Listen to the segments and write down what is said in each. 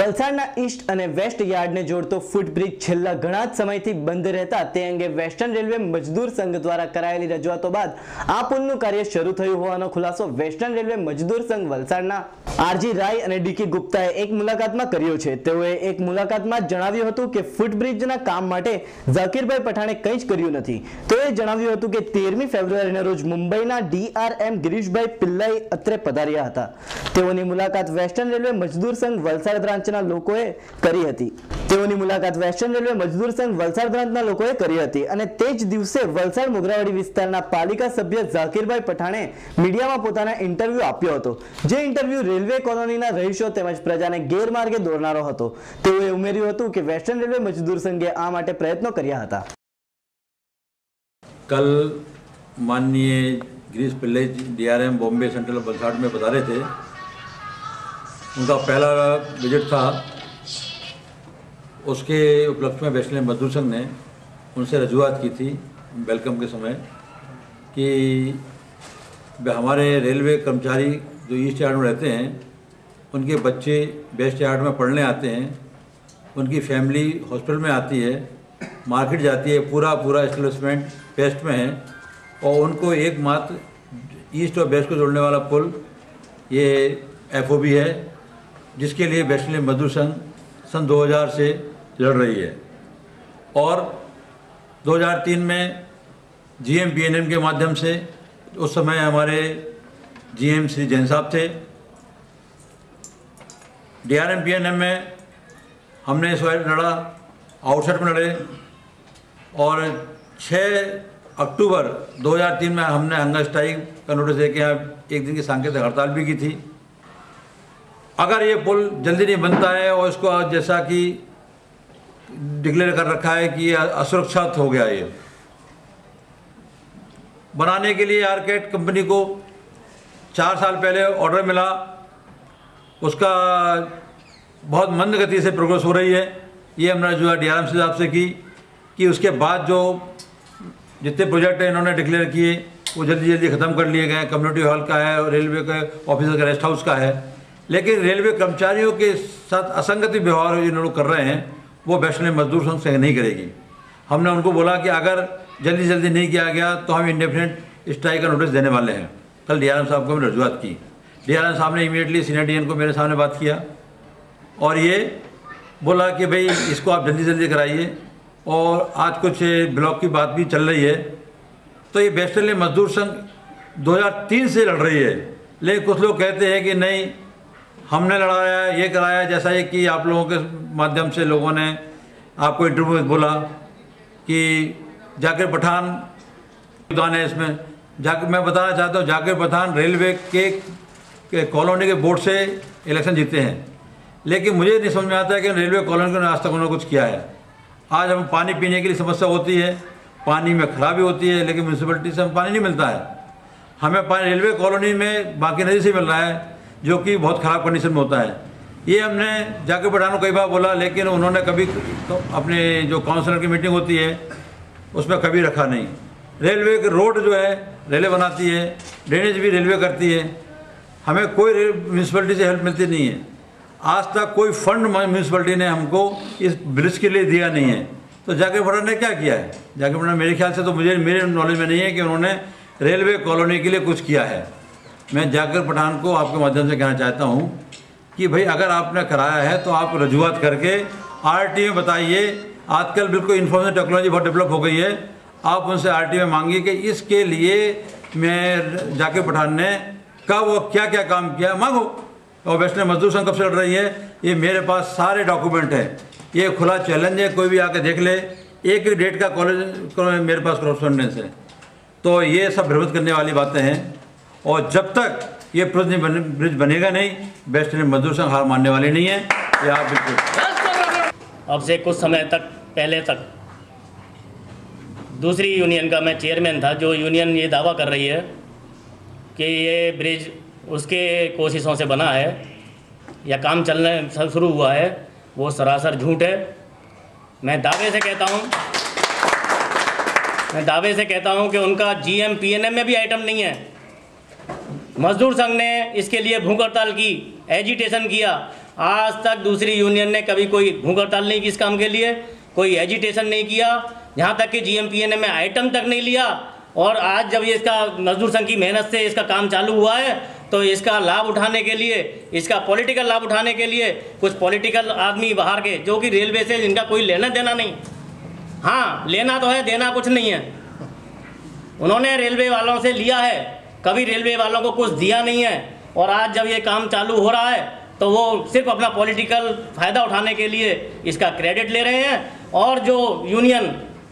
વલસાડના ઈસ્ટ અને વેસ્ટ યાર્ડને જોડતો ફૂટબ્રિજ છેલ્લા ઘણા જ સમયથી બંધ રહેતા તે અંગે વેસ્ટર્ન રેલવે મજદૂર સંઘ દ્વારા કરાયેલી રજૂઆતો બાદ આ પુલનું કાર્ય શરૂ થયું હોવાનો ખુલાસો વેસ્ટર્ન રેલવે મજદૂર સંઘ વલસાડના આરજી રાય અને ડીકે ગુપ્તાએ એક મુલાકાતમાં કર્યો છે। તેઓએ એક મુલાકાતમાં જણાવ્યું હતું કે ફૂટબ્રિજના કામ માટે ઝાકીરભાઈ પઠાણે કંઈ જ કર્યું નથી। તેઓએ જણાવ્યું હતું કે 13મી ફેબ્રુઆરીના રોજ મુંબઈના ડીઆરએમ ગિરીશભાઈ પિલ્લાઈ અત્રે પધાર્યા હતા। તેઓની મુલાકાત વેસ્ટર્ન રેલવે મજદૂર સંઘ વલસાડ બ્રાન્ચના લોકોએ કરી હતી। તેઓની મુલાકાત વેસ્ટર્ન રેલવે મજદૂર સંઘ વલસાડ બ્રાન્ચના લોકોએ કરી હતી અને તે જ દિવસે વલસાડ મોગરાવાડી વિસ્તારના પાલિકા સભ્ય ઝાકીરભાઈ પઠાણે મીડિયામાં પોતાના ઇન્ટરવ્યુ આપ્યો હતો, જે ઇન્ટરવ્યુ રેલવે કોલોનીના રહીશો તેમજ પ્રજાને ગેરમાર્ગે દોરનારો હતો। તેઓએ ઉમેર્યું હતું કે વેસ્ટર્ન રેલવે મજદૂર સંઘે આ માટે પ્રયત્નો કર્યા હતા। कल माननीय गिरीश पिल्लाई डीआरएम बॉम्बे सेंट्रल वलसाड में पधारे थे। उनका पहला विजिट था। उसके उपलक्ष्य में वेस्टर्न मजदूर संघ ने उनसे रजूआत की थी वेलकम के समय कि हमारे रेलवे कर्मचारी जो ईस्ट यार्ड में रहते हैं उनके बच्चे वेस्ट यार्ड में पढ़ने आते हैं, उनकी फैमिली हॉस्पिटल में आती है, मार्केट जाती है, पूरा एस्टेब्लिशमेंट वेस्ट में है और उनको एकमात्र ईस्ट और वेस्ट को जोड़ने वाला पुल ये एफओबी है, जिसके लिए वेस्टर्न मजदूर संघ सन 2000 से लड़ रही है। और 2003 में जीएम-पीएनएम के माध्यम से उस समय हमारे जीएम श्री जैन साहब थे। डीआरएम-पीएनएम में हमने इस बार लड़ा, आउटसाइड में लड़े और 6 अक्टूबर 2003 में हमने हंगर स्ट्राइक का नोटिस देके यहाँ एक दिन की सांकेतिक हड़ताल भी की थी। अगर ये पुल जल्दी नहीं बनता है और इसको जैसा कि डिक्लेयर कर रखा है कि असुरक्षित हो गया, ये बनाने के लिए आरकेट कंपनी को 4 साल पहले ऑर्डर मिला, उसका बहुत मंद गति से प्रोग्रेस हो रही है। ये हमने जो है डीआरएम साहब से की कि उसके बाद जो जितने प्रोजेक्ट हैं इन्होंने डिक्लेयर किए वो जल्दी ख़त्म कर लिए गए। कम्युनिटी हॉल का है और रेलवे के ऑफिसर का रेस्ट हाउस का है, लेकिन रेलवे कर्मचारियों के साथ असंगति व्यवहार जो लोग कर रहे हैं वो वेस्टर्न मजदूर संघ से नहीं करेगी। हमने उनको बोला कि अगर जल्दी नहीं किया गया तो हम इंडेफिनिट स्ट्राइक का नोटिस देने वाले हैं। कल डीआरएम साहब को मैंने रजूआत की। डीआरएम साहब ने इमीडिएटली सीनियर डीएन को मेरे सामने बात किया और ये बोला कि भाई इसको आप जल्दी कराइए। और आज कुछ ब्लॉक की बात भी चल रही है, तो ये वेस्टर्न मजदूर संघ 2003 से लड़ रही है, लेकिन कुछ लोग कहते हैं कि नहीं हमने लड़ाया, ये कराया, जैसा ये कि आप लोगों के माध्यम से लोगों ने आपको इंटरव्यू में बोला कि जाकिर पठान योगदान है इसमें। मैं बताना चाहता हूँ जाकिर पठान रेलवे के कॉलोनी के बोर्ड से इलेक्शन जीते हैं, लेकिन मुझे नहीं समझ में आता है कि रेलवे कॉलोनी को आज तक उन्होंने कुछ किया है। आज हम पानी पीने के लिए समस्या होती है, पानी में खराबी होती है, लेकिन म्यूनसिपलिटी से हमें पानी नहीं मिलता है। हमें पानी रेलवे कॉलोनी में बाकी नदी से मिल रहा है, जो कि बहुत ख़राब कंडीशन में होता है। ये हमने जाकिर पठान को कई बार बोला, लेकिन उन्होंने कभी तो अपने जो काउंसिलर की मीटिंग होती है उसमें कभी रखा नहीं। रेलवे के रोड जो है रेलवे बनाती है, ड्रेनेज भी रेलवे करती है, हमें कोई म्यूनसिपलिटी से हेल्प मिलती नहीं है। आज तक कोई फंड म्यूनसिपलिटी ने हमको इस ब्रिज के लिए दिया नहीं है। तो जाकिर पठान ने क्या किया है? जाकिर पठान मेरे ख्याल से तो मेरे नॉलेज में नहीं है कि उन्होंने रेलवे कॉलोनी के लिए कुछ किया है। मैं जाकिर पठान को आपके माध्यम से कहना चाहता हूँ कि भाई अगर आपने कराया है तो आप रजूआत करके आरटी में बताइए। आजकल बिल्कुल इन्फॉर्मेशन टेक्नोलॉजी बहुत डेवलप हो गई है, आप उनसे आरटी में मांगिए कि इसके लिए मैं जाकिर पठान ने कब वो क्या काम किया, मांगो। और वेस्टर्न मजदूर संघ कब से लड़ रही है, ये मेरे पास सारे डॉक्यूमेंट है, ये खुला चैलेंज है, कोई भी आके देख ले। एक ही डेट का कॉलेज मेरे पास कॉरेस्पॉन्डेंस है। तो ये सब भ्रमित करने वाली बातें हैं और जब तक ये ब्रिज बनेगा नहीं, वेस्टर्न मजदूर संघ हार मानने वाली नहीं है। ये आप बिल्कुल अब से कुछ समय तक पहले तक दूसरी यूनियन का मैं चेयरमैन था, जो यूनियन ये दावा कर रही है कि ये ब्रिज उसके कोशिशों से बना है या काम चलने शुरू हुआ है, वो सरासर झूठ है। मैं दावे से कहता हूं कि उनका जीएम-पीएनएम में भी आइटम नहीं है। मजदूर संघ ने इसके लिए भूख हड़ताल की, एजिटेशन किया। आज तक दूसरी यूनियन ने कभी कोई भूख हड़ताल नहीं की इस काम के लिए, कोई एजिटेशन नहीं किया, यहाँ तक कि GMPNA में आइटम तक नहीं लिया। और आज जब ये इसका मजदूर संघ की मेहनत से इसका काम चालू हुआ है तो इसका लाभ उठाने के लिए, इसका पॉलिटिकल लाभ उठाने के लिए कुछ पॉलिटिकल आदमी बाहर के, जो कि रेलवे से इनका कोई लेना देना नहीं, हाँ लेना तो है, देना कुछ नहीं है। उन्होंने रेलवे वालों से लिया है, कभी रेलवे वालों को कुछ दिया नहीं है। और आज जब ये काम चालू हो रहा है तो वो सिर्फ अपना पॉलिटिकल फ़ायदा उठाने के लिए इसका क्रेडिट ले रहे हैं। और जो यूनियन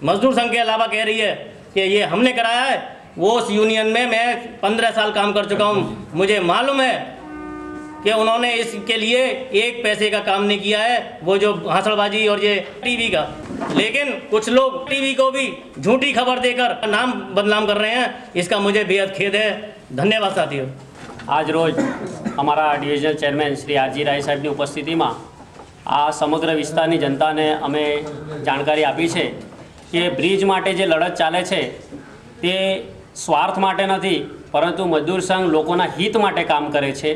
मजदूर संघ के अलावा कह रही है कि ये हमने कराया है, वो उस यूनियन में मैं 15 साल काम कर चुका हूँ, मुझे मालूम है कि उन्होंने इसके लिए एक पैसे का काम नहीं किया है, वो जो भाषणबाजी और ये टीवी का। लेकिन कुछ लोग टीवी को भी झूठी खबर देकर नाम बदनाम कर रहे हैं, इसका मुझे बेहद खेद है। धन्यवाद साथियों। आज रोज અમારા ડિવિઝનલ ચેરમેન શ્રી આરજી રાય સાહેબની ઉપસ્થિતિમાં આ સમગ્ર વિસ્તારની જનતાને અમે જાણકારી આપી છે કે બ્રિજ માટે જે લડત ચાલે છે તે સ્વાર્થ માટે નથી, પરંતુ મજદૂર સંઘ લોકોના હિત માટે કામ કરે છે,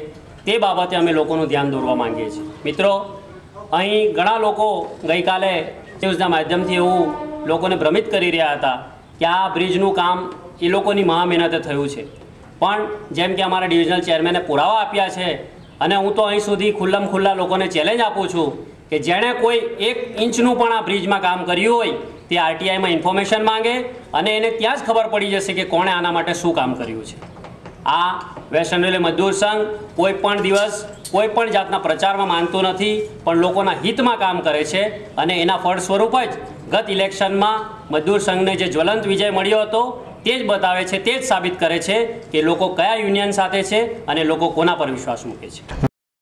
તે બાબતે અમે લોકોનું ધ્યાન દોરવા માંગીએ છીએ। મિત્રો, અહીં ઘણા લોકો ગઈકાલે ન્યૂઝના માધ્યમથી એવું લોકોને ભ્રમિત કરી રહ્યા હતા કે આ બ્રિજનું કામ એ લોકોની મહામહેનતે થયું છે। પણ જેમ કે અમારા ડિવિઝનલ ચેરમેને પુરાવા આપ્યા છે, અને હું તો અહીં સુધી ખુલ્લા લોકોને ચેલેન્જ આપું છું કે જેણે કોઈ 1 ઇંચનું પણ આ બ્રિજમાં કામ કર્યું હોય તે RTIમાં ઇન્ફોર્મેશન માંગે અને એને ત્યાં જ ખબર પડી જશે કે કોણે આના માટે શું કામ કર્યું છે। આ વેસ્ટર્ન રેલવે મજદૂર સંઘ કોઈ પણ દિવસ કોઈ પણ જાતના પ્રચારમાં માનતું નથી, પણ લોકોના હિતમાં કામ કરે છે। અને એના ફળ સ્વરૂપ જ ગત ઇલેક્શનમાં મજદૂર સંઘને જે જ્વલંત વિજય મળ્યો હતો તે જ બતાવે છે, તે જ સાબિત કરે છે કે લોકો કયા યુનિયન સાથે છે અને લોકો કોના પર વિશ્વાસ મૂકે છે।